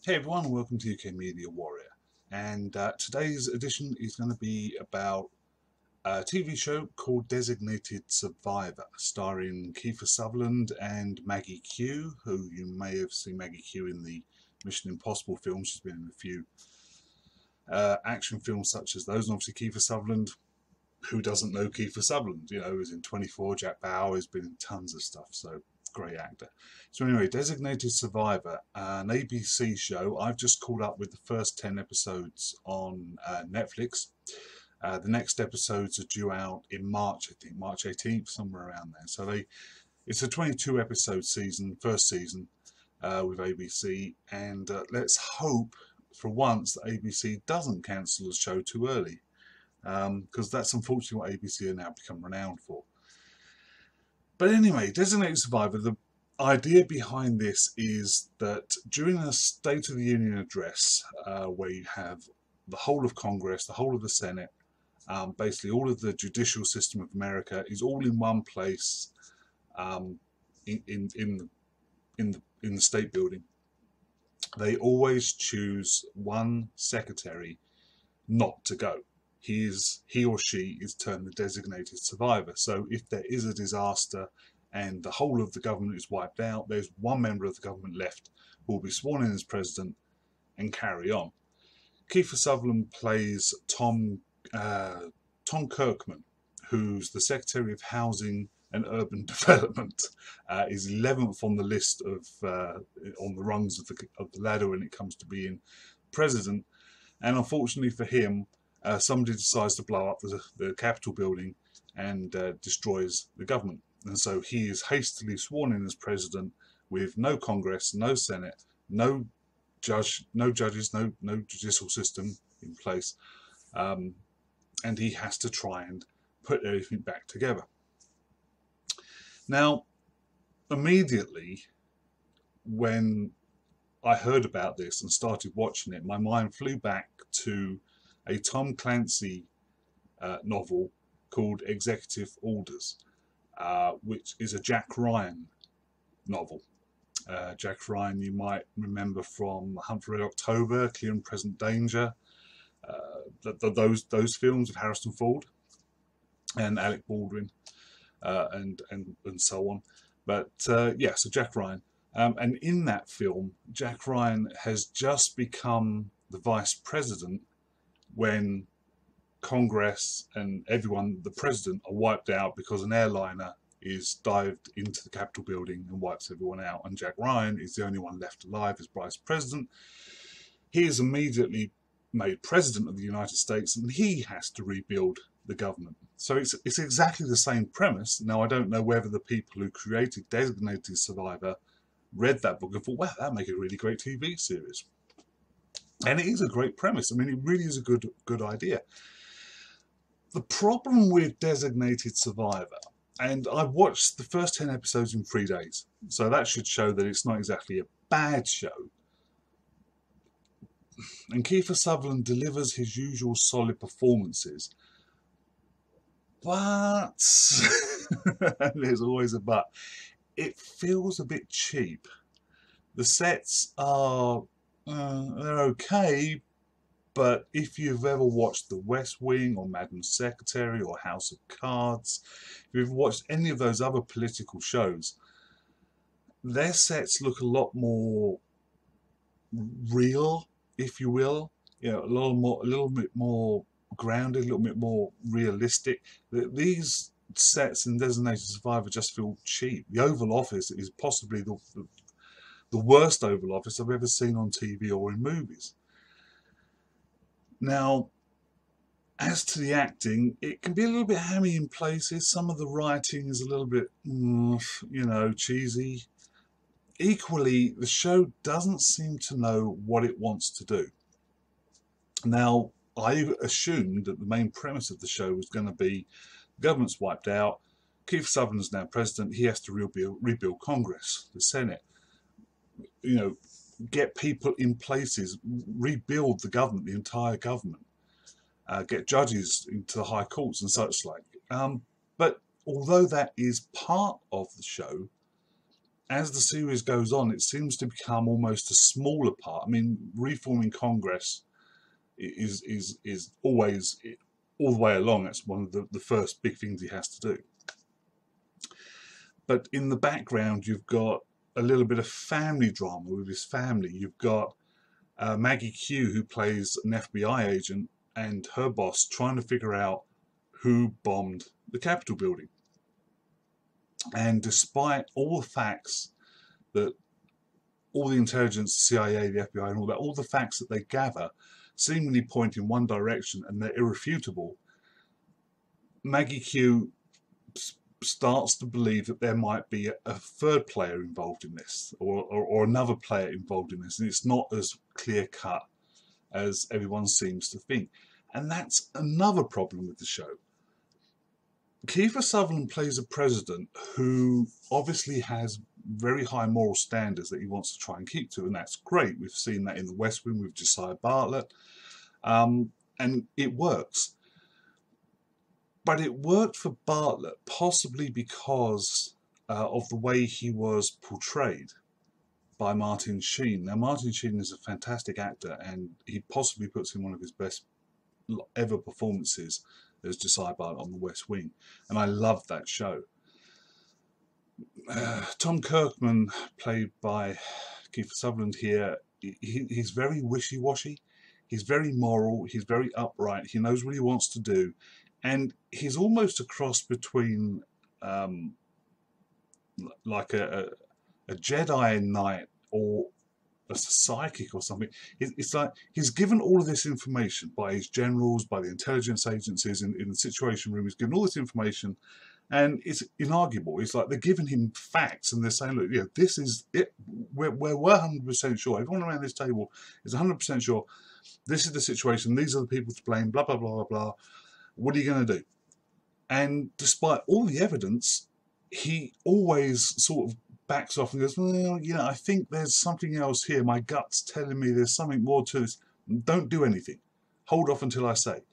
Hey everyone, and welcome to UK Media Warrior. And today's edition is going to be about a TV show called Designated Survivor, starring Kiefer Sutherland and Maggie Q, who you may have seen Maggie Q in the Mission Impossible films. She's been in a few action films such as those, and obviously Kiefer Sutherland. Who doesn't know Kiefer Sutherland? You know, he was in 24, Jack Bauer, he's been in tons of stuff, so great actor. So anyway, Designated Survivor, an ABC show. I've just caught up with the first 10 episodes on Netflix. The next episodes are due out in March, I think, March 18th, somewhere around there. So it's a 22 episode season, first season with ABC, and let's hope for once that ABC doesn't cancel the show too early. Because that's unfortunately what ABC have now become renowned for. But anyway, Designated Survivor, the idea behind this is that during a State of the Union address, where you have the whole of Congress, the whole of the Senate, basically all of the judicial system of America is all in one place in the state building. They always choose one secretary not to go. He or she is termed the designated survivor. So if there is a disaster and the whole of the government is wiped out, there's one member of the government left who will be sworn in as president and carry on. Kiefer Sutherland plays Tom Kirkman, who's the Secretary of Housing and Urban Development. Is 11th on the list of on the rungs of the ladder when it comes to being president, and unfortunately for him, somebody decides to blow up the Capitol building and destroys the government. And so he is hastily sworn in as president with no Congress, no Senate, no judges, no judicial system in place. And he has to try and put everything back together. Now, immediately when I heard about this and started watching it, my mind flew back to a Tom Clancy novel called Executive Orders, which is a Jack Ryan novel. Jack Ryan, you might remember from Hunt for Red October, Clear and Present Danger, those films of Harrison Ford and Alec Baldwin, and so on. But yeah, so Jack Ryan. And in that film, Jack Ryan has just become the vice president when Congress and everyone, the president, are wiped out because an airliner is dived into the Capitol building and wipes everyone out. And Jack Ryan is the only one left alive as vice president. He is immediately made president of the United States, and he has to rebuild the government. So it's exactly the same premise. Now, I don't know whether the people who created Designated Survivor read that book and thought, wow, that'd make a really great TV series. And it is a great premise. I mean, it really is a good idea. The problem with Designated Survivor, and I watched the first 10 episodes in 3 days, so that should show that it's not exactly a bad show. And Kiefer Sutherland delivers his usual solid performances. But, there's always a but, it feels a bit cheap. The sets are they're okay, but if you've ever watched The West Wing or Madam Secretary or House of Cards, if you've watched any of those other political shows, their sets look a lot more real, if you will. You know, a little bit more grounded, a little bit more realistic. These sets in Designated Survivor just feel cheap. The Oval Office is possibly the worst Oval Office I've ever seen on TV or in movies. Now, as to the acting, it can be a little bit hammy in places. Some of the writing is a little bit, cheesy. Equally, the show doesn't seem to know what it wants to do. Now, I assumed that the main premise of the show was going to be the government's wiped out, Kiefer Sutherland is now president, he has to rebuild Congress, the Senate, get people in places, rebuild the government, the entire government, get judges into the high courts and such like. But although that is part of the show, as the series goes on, it seems to become almost a smaller part. I mean, reforming Congress is always, all the way along, that's one of the first big things he has to do. But in the background, you've got a little bit of family drama with his family. You've got Maggie Q, who plays an FBI agent, and her boss trying to figure out who bombed the Capitol building. And despite all the facts that all the intelligence, CIA, the FBI, and all that, all the facts that they gather seemingly point in one direction and they're irrefutable, Maggie Q starts to believe that there might be a third player involved in this, or another player involved in this, and it's not as clear cut as everyone seems to think. And that's another problem with the show. Kiefer Sutherland plays a president who obviously has very high moral standards that he wants to try and keep to, and that's great. We've seen that in the West Wing with Josiah Bartlet, and it works. But it worked for Bartlett possibly because of the way he was portrayed by Martin Sheen. Now, Martin Sheen is a fantastic actor, and he possibly puts in one of his best ever performances as Josiah Bartlet on the West Wing, and I love that show. Tom Kirkman, played by Kiefer Sutherland here, he's very wishy-washy, he's very moral, he's very upright, he knows what he wants to do, and he's almost a cross between like a Jedi Knight or a psychic or something. It's like he's given all of this information by his generals, by the intelligence agencies in the Situation Room. He's given all this information, and it's inarguable. It's like they're giving him facts, and they're saying, look, yeah, this is it. We're 100% sure. Everyone around this table is 100% sure. This is the situation. These are the people to blame. Blah, blah, blah, blah, blah. What are you going to do? And despite all the evidence, he always sort of backs off and goes, well, you know, I think there's something else here. My gut's telling me there's something more to this. Don't do anything. Hold off until I say.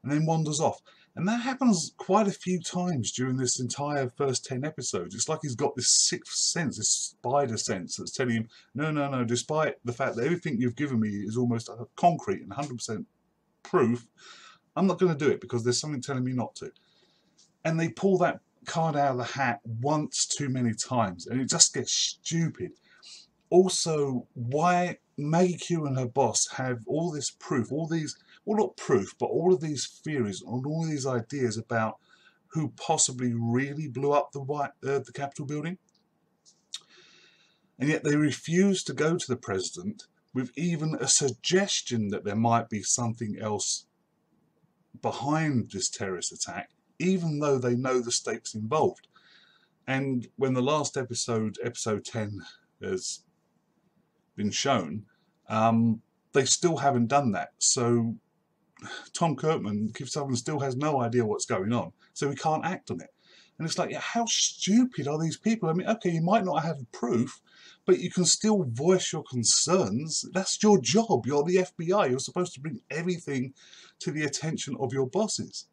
And then wanders off. And that happens quite a few times during this entire first 10 episodes. It's like he's got this sixth sense, this spider sense that's telling him, no, no, no, despite the fact that everything you've given me is almost concrete and 100% proof, I'm not going to do it because there's something telling me not to. And they pull that card out of the hat once too many times, and it just gets stupid. Also, why Maggie Q and her boss have all this proof, all these, well, not proof, but all of these theories and all these ideas about who possibly really blew up the Capitol building, and yet they refuse to go to the president with even a suggestion that there might be something else behind this terrorist attack, even though they know the stakes involved. And when the last episode, episode 10, has been shown, they still haven't done that. So Tom Kirkman, Kiefer Sutherland, still has no idea what's going on, so he can't act on it. And it's like, yeah, how stupid are these people? I mean, okay, you might not have proof, but you can still voice your concerns. That's your job. You're the FBI. You're supposed to bring everything to the attention of your bosses.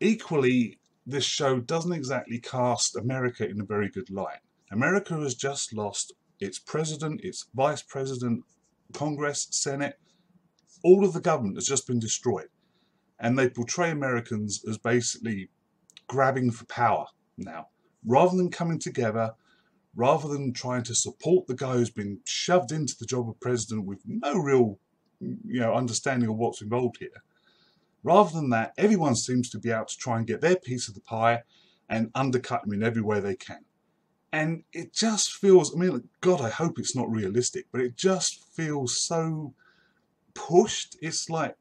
Equally, this show doesn't exactly cast America in a very good light. America has just lost its president, its vice president, Congress, Senate. All of the government has just been destroyed. And they portray Americans as basically grabbing for power now. Rather than coming together, rather than trying to support the guy who's been shoved into the job of president with no real, understanding of what's involved here. Rather than that, everyone seems to be out to try and get their piece of the pie and undercut them in every way they can. And it just feels, I mean, God, I hope it's not realistic, but it just feels so pushed. It's like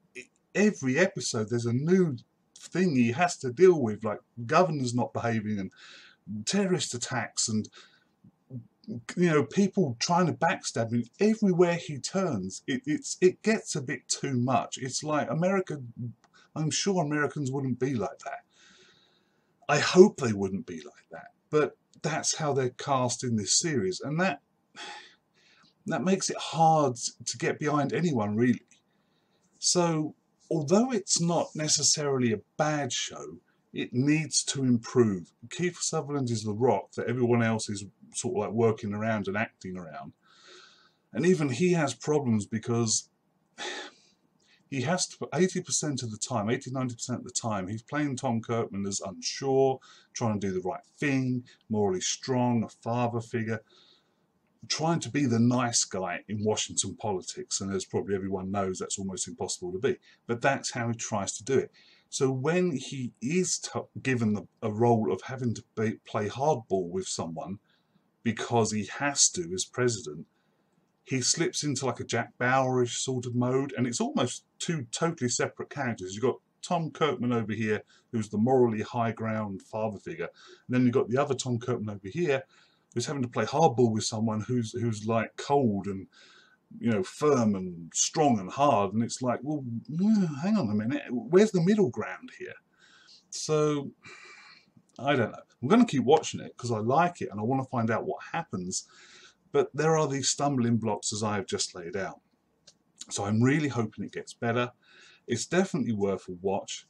every episode there's a new thing he has to deal with, like governors not behaving and terrorist attacks and people trying to backstab him. Everywhere he turns, it gets a bit too much. It's like America. I'm sure Americans wouldn't be like that. I hope they wouldn't be like that. But that's how they're cast in this series, and that makes it hard to get behind anyone, really. So, although it's not necessarily a bad show, It needs to improve. Kiefer Sutherland is the rock that everyone else is sort of like working around and acting around. And even he has problems because he has to, 80% of the time, 80-90% of the time, he's playing Tom Copeman as unsure, trying to do the right thing, morally strong, a father figure, trying to be the nice guy in Washington politics. And as probably everyone knows, that's almost impossible to be. But that's how he tries to do it. So when he is given a role of having to play hardball with someone because he has to as president, he slips into like a Jack Bauerish sort of mode, and it's almost two totally separate characters. You've got Tom Copeman over here, who's the morally high ground father figure, and then you've got the other Tom Copeman over here, who's having to play hardball with someone who's like cold and, you know, firm and strong and hard, and it's like, well, hang on a minute, where's the middle ground here? So I don't know. I'm going to keep watching it because I like it and I want to find out what happens. But there are these stumbling blocks as I have just laid out. So I'm really hoping it gets better. It's definitely worth a watch.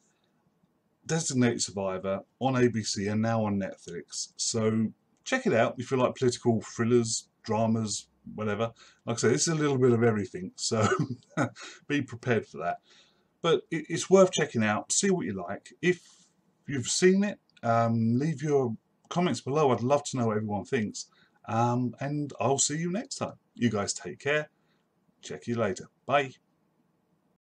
Designated Survivor on ABC and now on Netflix. So check it out if you like political thrillers, dramas, whatever. Like I said, it's a little bit of everything. So be prepared for that. But it's worth checking out. See what you like. If you've seen it, leave your comments below. I'd love to know what everyone thinks. And I'll see you next time. You guys take care. Check you later. Bye.